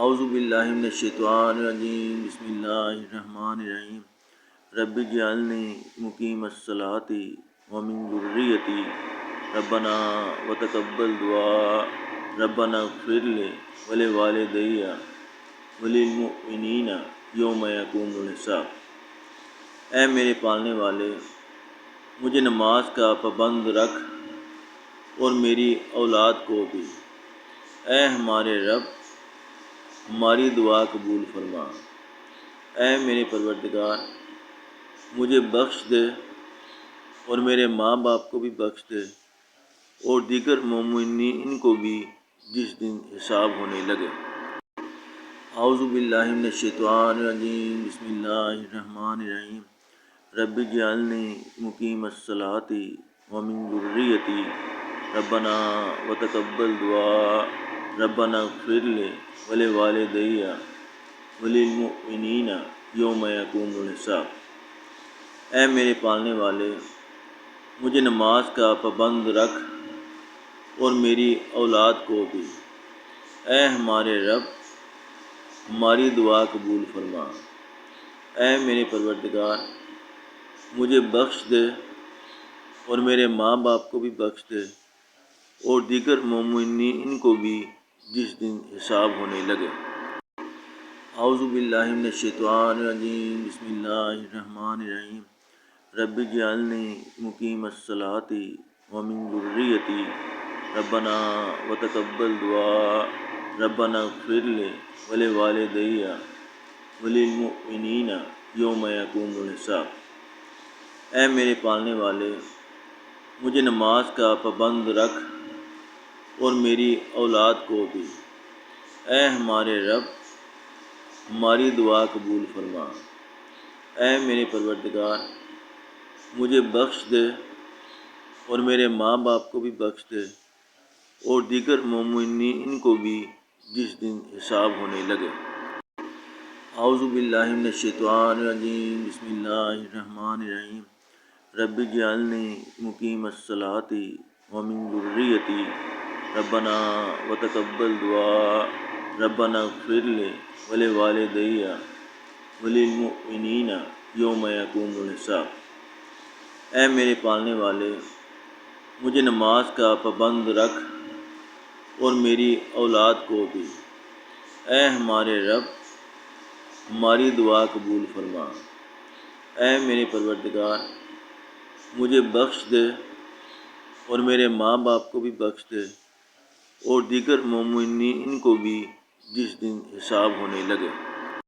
اعوذ باللہ من الشیطان الرجیم بسم اللہ الرحمن الرحیم رب اجعلنی مقیم الصلاۃ ومن ذریتی ربنا وتقبل دعاء ربنا اغفر لی ولوالدی وللمؤمنین یوم یقوم الحساب۔ اے میرے پالنے والے، مجھے نماز کا پابند رکھ اور میری اولاد کو بھی۔ اے ہمارے رب، ہماری دعا قبول فرما۔ اے میرے پروردگار، مجھے بخش دے اور میرے ماں باپ کو بھی بخش دے اور دیگر مومنین کو بھی جس دن حساب ہونے لگے۔ اعوذ باللہ من الشیطان الرجیم بسم اللہ الرحمن الرحیم رب اجعلنی مقیم الصلاۃ ومن ذریتی ربنا وتقبل دعاء ربنا اغفر لی ولوالدی وللمؤمنین یوم یقوم الحساب۔ اے میرے پالنے والے، مجھے نماز کا پابند رکھ اور میری اولاد کو بھی۔ اے ہمارے رب، ہماری دعا قبول فرما۔ اے میرے پروردگار، مجھے بخش دے اور میرے ماں باپ کو بھی بخش دے اور دیگر مومنین کو بھی جس دن حساب ہونے لگے۔ اعوذ باللہ من الشیطان الرجیم بسم اللہ الرحمن الرحیم رب اجعلنی مقیم الصلاۃ ومن ذریتی ربنا وتقبل دعاء ربنا اغفر لی ولوالدی وللمؤمنین یوم یقوم الحساب۔ اے میرے پالنے والے، مجھے نماز کا پابند رکھ اور میری اولاد کو بھی۔ اے ہمارے رب، ہماری دعا قبول فرما۔ اے میرے پروردگار، مجھے بخش دے اور میرے ماں باپ کو بھی بخش دے اور دیگر مومنین کو بھی جس دن حساب ہونے لگے۔ اعوذ باللہ من الشیطان الرجیم بسم اللہ الرحمن الرحیم رب اجعلنی مقیم الصلاۃ ومن ذریتی ربنا وتقبل دعاء ربنا اغفر لی ولوالدی وللمؤمنین یوم یقوم الحساب۔ اے میرے پالنے والے، مجھے نماز کا پابند رکھ اور میری اولاد کو بھی۔ اے ہمارے رب، ہماری دعا قبول فرما۔ اے میرے پروردگار، مجھے بخش دے اور میرے ماں باپ کو بھی بخش دے اور دیگر مومنین کو بھی جس دن حساب ہونے لگے۔